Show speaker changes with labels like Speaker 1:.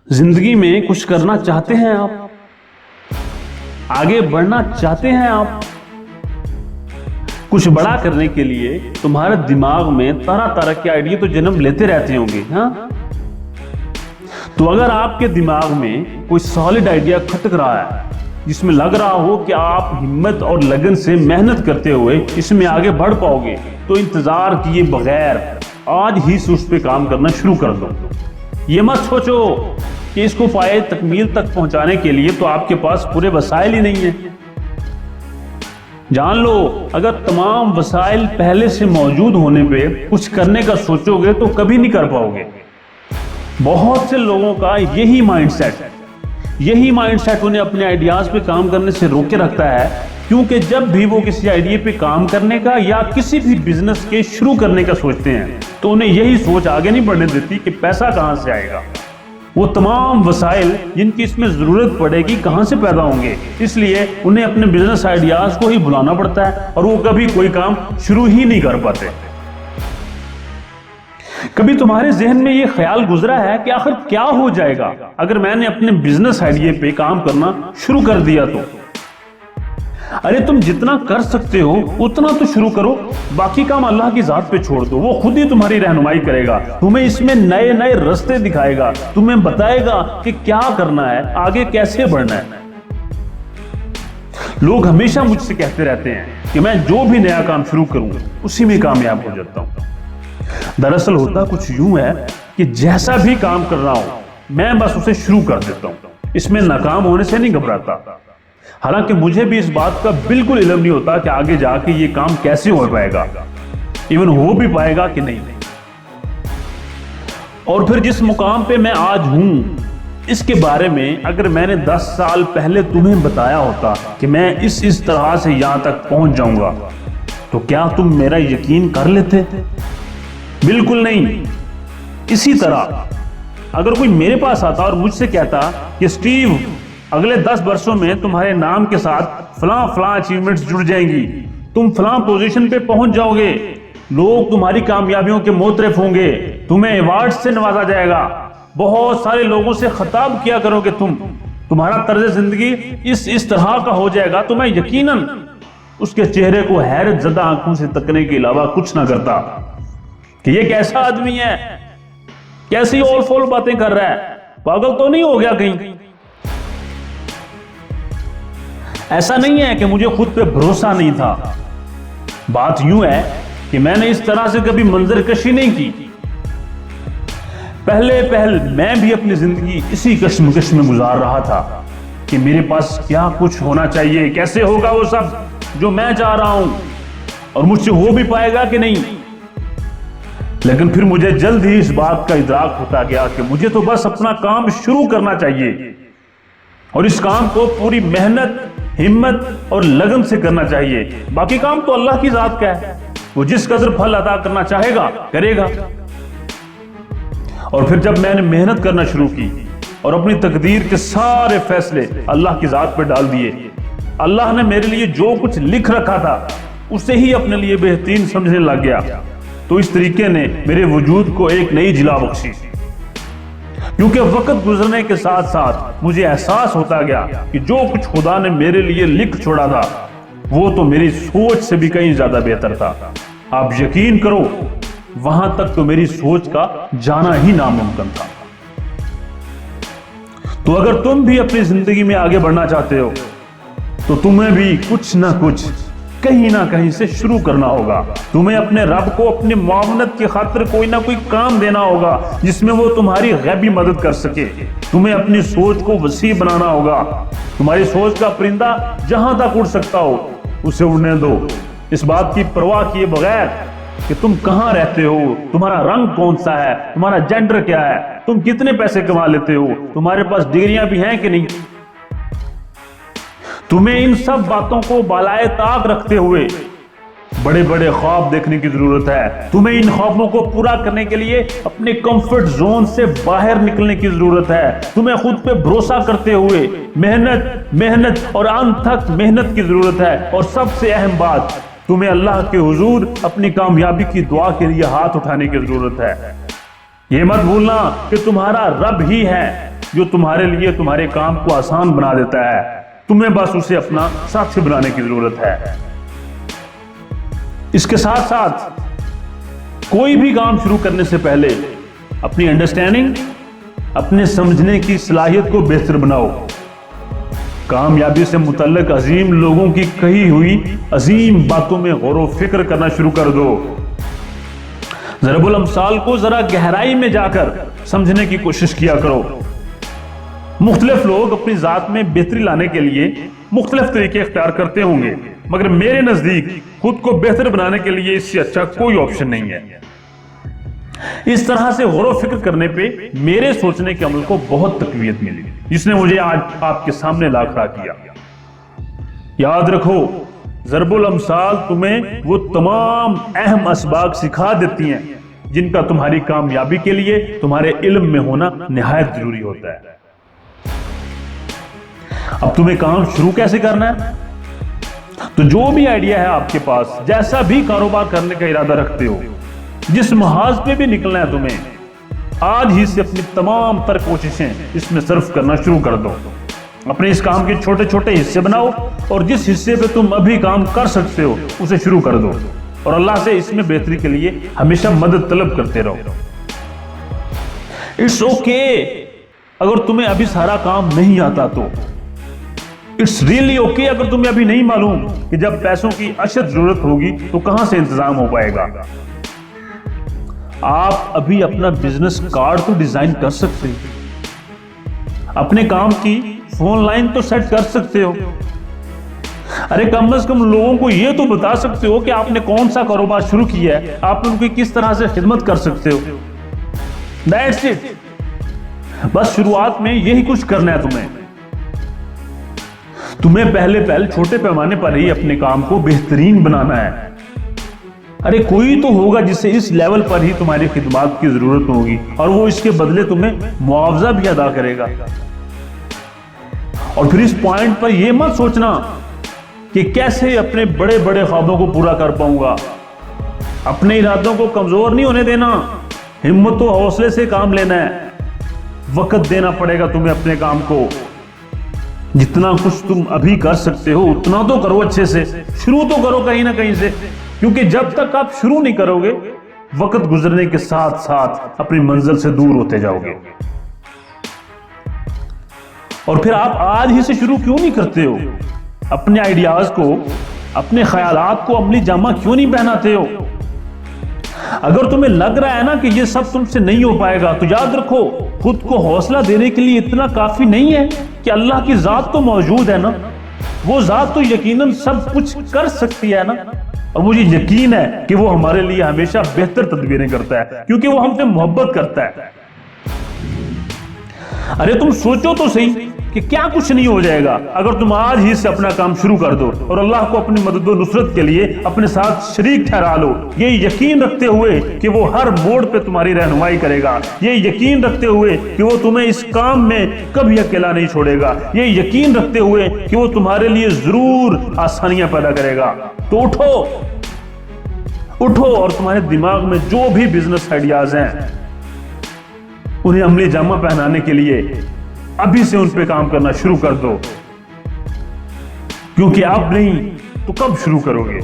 Speaker 1: जिंदगी में कुछ करना चाहते हैं आप, आगे बढ़ना चाहते हैं आप, कुछ बड़ा करने के लिए तुम्हारे दिमाग में तरह तरह के आइडिया तो जन्म लेते रहते होंगे। हाँ, तो अगर आपके दिमाग में कोई सॉलिड आइडिया खटक रहा है जिसमें लग रहा हो कि आप हिम्मत और लगन से मेहनत करते हुए इसमें आगे बढ़ पाओगे, तो इंतजार किए बगैर आज ही उस पे काम करना शुरू कर दो। ये मत सोचो कि इसको पाए तकमील तक पहुंचाने के लिए तो आपके पास पूरे वसाइल ही नहीं है। जान लो, अगर तमाम वसाइल पहले से मौजूद होने पे कुछ करने का सोचोगे तो कभी नहीं कर पाओगे। बहुत से लोगों का यही माइंडसेट उन्हें अपने आइडियाज पे काम करने से रोके रखता है, क्योंकि जब भी वो किसी आइडिया पे काम करने का या किसी भी बिजनेस के शुरू करने का सोचते हैं तो उन्हें यही सोच आगे नहीं बढ़ने देती कि पैसा कहां से आएगा, वो तमाम वसाइल जिनकी इसमें जरूरत पड़ेगी कहां से पैदा होंगे। इसलिए उन्हें अपने बिजनेस आइडियाज को ही भुलाना पड़ता है और वो कभी कोई काम शुरू ही नहीं कर पाते। कभी तुम्हारे जहन में ये ख्याल गुजरा है कि आखिर क्या हो जाएगा अगर मैंने अपने बिजनेस आइडिया पे काम करना शुरू कर दिया तो? अरे तुम जितना कर सकते हो उतना तो शुरू करो, बाकी काम अल्लाह की जात पे छोड़ दो। वो खुद ही तुम्हारी रहनुमाई करेगा, तुम्हें इसमें नए नए रास्ते दिखाएगा, तुम्हें बताएगा कि क्या करना है, आगे कैसे बढ़ना है। लोग हमेशा मुझसे कहते रहते हैं कि मैं जो भी नया काम शुरू करूं उसी में कामयाब हो जाता हूं। दरअसल होता कुछ यूं है कि जैसा भी काम कर रहा हूं मैं बस उसे शुरू कर देता हूं, इसमें नाकाम होने से नहीं घबराता। हालांकि मुझे भी इस बात का बिल्कुल इल्म नहीं होता कि आगे जाके ये काम कैसे हो पाएगा, इवन हो भी पाएगा कि नहीं। और फिर जिस मुकाम पे मैं आज हूं इसके बारे में अगर मैंने 10 साल पहले तुम्हें बताया होता कि मैं इस तरह से यहां तक पहुंच जाऊंगा, तो क्या तुम मेरा यकीन कर लेते? बिल्कुल नहीं। इसी तरह अगर कोई मेरे पास आता और मुझसे कहता कि स्टीव, अगले 10 वर्षों में तुम्हारे नाम के साथ फलां अचीवमेंट्स जुड़ जाएंगी, तुम फलां पोजीशन पे पहुंच जाओगे, लोग तुम्हारी कामयाबियों के मोतरफ होंगे, तुम्हें अवार्ड से नवाजा जाएगा, बहुत सारे लोगों से खिताब किया करोगे, तुम्हारा तर्ज जिंदगी इस तरह का हो जाएगा, तो मैं यकीनन उसके चेहरे को हैरत ज़दा आंखों से तकने के अलावा कुछ ना करता कि ये कैसा आदमी है, कैसी ओल फोल बातें कर रहा है, पागल तो नहीं हो गया कहीं। ऐसा नहीं है कि मुझे खुद पे भरोसा नहीं था, बात यूं है कि मैंने इस तरह से कभी मंजर कशी नहीं की। पहले मैं भी अपनी जिंदगी इसी कश्मकश में गुजार रहा था कि मेरे पास क्या कुछ होना चाहिए, कैसे होगा वो सब जो मैं चाह रहा हूं और मुझसे हो भी पाएगा कि नहीं। लेकिन फिर मुझे जल्द ही इस बात का इदराक होता गया कि मुझे तो बस अपना काम शुरू करना चाहिए और इस काम को पूरी मेहनत, हिम्मत और लगन से करना चाहिए। बाकी काम तो अल्लाह की जात का है, वो जिस कदर फल अदा करना चाहेगा करेगा। और फिर जब मैंने मेहनत करना शुरू की और अपनी तकदीर के सारे फैसले अल्लाह की जात पर डाल दिए, अल्लाह ने मेरे लिए जो कुछ लिख रखा था उसे ही अपने लिए बेहतरीन समझने लग गया, तो इस तरीके ने मेरे वजूद को एक नई जिला बख्शी। क्योंकि वक्त गुजरने के साथ साथ मुझे एहसास होता गया कि जो कुछ खुदा ने मेरे लिए लिख छोड़ा था वो तो मेरी सोच से भी कहीं ज्यादा बेहतर था। आप यकीन करो, वहां तक तो मेरी सोच का जाना ही नामुमकिन था। तो अगर तुम भी अपनी जिंदगी में आगे बढ़ना चाहते हो तो तुम्हें भी कुछ ना कुछ कहीं ना कहीं से शुरू करना होगा। तुम्हें अपने रब को अपनी मुआवनत की खातिर कोई ना कोई काम देना होगा जिसमें वो तुम्हारी गैबी मदद कर सके। तुम्हें अपनी सोच को वसी बनाना होगा। तुम्हारी सोच का परिंदा जहां तक उड़ सकता हो उसे उड़ने दो, इस बात की परवाह किए बगैर कि तुम कहां रहते हो, तुम्हारा रंग कौन सा है, तुम्हारा जेंडर क्या है, तुम कितने पैसे कमा लेते हो, तुम्हारे पास डिग्रियां भी हैं कि नहीं। तुम्हें इन सब बातों को बालाए ताक रखते हुए बड़े बड़े ख्वाब देखने की जरूरत है। तुम्हें इन ख्वाबों को पूरा करने के लिए अपने कंफर्ट जोन से बाहर निकलने की जरूरत है। तुम्हें खुद पे भरोसा करते हुए मेहनत और अनथक मेहनत की जरूरत है। और सबसे अहम बात, तुम्हें अल्लाह के हुजूर अपनी कामयाबी की दुआ के लिए हाथ उठाने की जरूरत है। ये मत भूलना कि तुम्हारा रब ही है جو تمہارے لیے تمہارے کام کو آسان بنا دیتا ہے. تمہیں بس اسے اپنا ساتھی بنانے کی ضرورت ہے. اس کے ساتھ ساتھ کوئی بھی کام شروع کرنے سے پہلے اپنی انڈرسٹینڈنگ، اپنے سمجھنے کی صلاحیت کو بہتر بناؤ. کامیابی سے متعلق عظیم لوگوں کی کہی ہوئی عظیم باتوں میں غور و فکر کرنا شروع کر دو. ضرب الامثال کو ذرا گہرائی میں جا کر سمجھنے کی کوشش کیا کرو. مختلف لوگ اپنی ذات میں بہتری لانے کے لیے مختلف طریقے اختیار کرتے ہوں گے، مگر میرے نزدیک خود کو بہتر بنانے کے لیے اس سے اچھا کوئی آپشن نہیں ہے. اس طرح سے غور و فکر کرنے پہ میرے سوچنے کے عمل کو بہت تقویت ملی، جس نے مجھے آج آپ کے سامنے لا کھڑا کیا. یاد رکھو، ضرب الامثال تمہیں وہ تمام اہم اسباق سکھا دیتی ہیں جن کا تمہاری کامیابی کے لیے تمہارے علم میں ہونا نہایت ضروری ہوتا ہے. اب تمہیں کام شروع کیسے کرنا ہے؟ تو جو بھی آئیڈیا ہے آپ کے پاس، جیسا بھی کاروبار کرنے کا ارادہ رکھتے ہو، جس محاذ پہ بھی نکلنا ہے تمہیں، آج ہی سے اپنی تمام تر کوششیں اس میں صرف کرنا شروع کر دو. اپنے اس کام کے چھوٹے چھوٹے حصے بناؤ اور جس حصے پہ تم ابھی کام کر سکتے ہو اسے شروع کر دو، اور اللہ سے اس میں بہتری کے لیے ہمیشہ مدد طلب کرتے رہو. اٹس اوکے اگر تمہیں ابھی سارا کام نہیں آتا تو. اٹس ریئلی اوکے اگر تمہیں ابھی نہیں معلوم کہ جب پیسوں کی اشد ضرورت ہوگی تو کہاں سے انتظام ہو پائے گا. آپ ابھی اپنا بزنس کارڈ تو ڈیزائن کر سکتے ہو، اپنے کام کی فون لائن تو سیٹ کر سکتے ہو. ارے کم از کم لوگوں کو یہ تو بتا سکتے ہو کہ آپ نے کون سا کاروبار شروع کیا ہے، آپ ان کی کس طرح سے خدمت کر سکتے ہو. That's it. بس شروعات میں یہی کچھ کرنا ہے تمہیں پہلے چھوٹے پیمانے پر ہی اپنے کام کو بہترین بنانا ہے. ارے کوئی تو ہوگا جسے اس لیول پر ہی تمہاری خدمات کی ضرورت ہوگی اور وہ اس کے بدلے تمہیں معاوضہ بھی ادا کرے گا. اور پھر اس پوائنٹ پر یہ مت سوچنا کہ کیسے اپنے بڑے بڑے خوابوں کو پورا کر پاؤں گا. اپنے ارادوں کو کمزور نہیں ہونے دینا، ہمت و حوصلے سے کام لینا ہے. وقت دینا پڑے گا تمہیں اپنے کام کو. جتنا کچھ تم ابھی کر سکتے ہو اتنا تو کرو، اچھے سے شروع تو کرو کہیں نہ کہیں سے، کیونکہ جب تک آپ شروع نہیں کرو گے وقت گزرنے کے ساتھ ساتھ اپنی منزل سے دور ہوتے جاؤ گے. اور پھر آپ آج ہی سے شروع کیوں نہیں کرتے ہو؟ اپنے آئیڈیاز کو، اپنے خیالات کو عملی جامہ کیوں نہیں پہناتے ہو؟ اگر تمہیں لگ رہا ہے نا کہ یہ سب تم سے نہیں ہو پائے گا تو یاد رکھو، خود کو حوصلہ دینے کے لیے اتنا کافی نہیں ہے کہ اللہ کی ذات تو موجود ہے نا، وہ ذات تو یقیناً سب کچھ کر سکتی ہے نا، اور مجھے یقین ہے کہ وہ ہمارے لیے ہمیشہ بہتر تدبیریں کرتا ہے کیونکہ وہ ہم سے محبت کرتا ہے. ارے تم سوچو تو صحیح کہ کیا کچھ نہیں ہو جائے گا اگر تم آج ہی سے اپنا کام شروع کر دو اور اللہ کو اپنی مدد و نصرت کے لیے اپنے ساتھ شریک ٹھہرا لو، یہ یقین رکھتے ہوئے کہ وہ ہر موڑ پہ تمہاری رہنمائی کرے گا، یہ یقین رکھتے ہوئے کہ وہ تمہیں اس کام میں کبھی اکیلا نہیں چھوڑے گا، یہ یقین رکھتے ہوئے کہ وہ تمہارے لیے ضرور آسانیاں پیدا کرے گا. تو اٹھو اور تمہارے دماغ میں جو بھی بزنس آئیڈیاز ہیں انہیں عملی جامہ پہنانے کے لیے ابھی سے ان پہ کام کرنا شروع کر دو، کیونکہ اب نہیں تو کب شروع کرو گے؟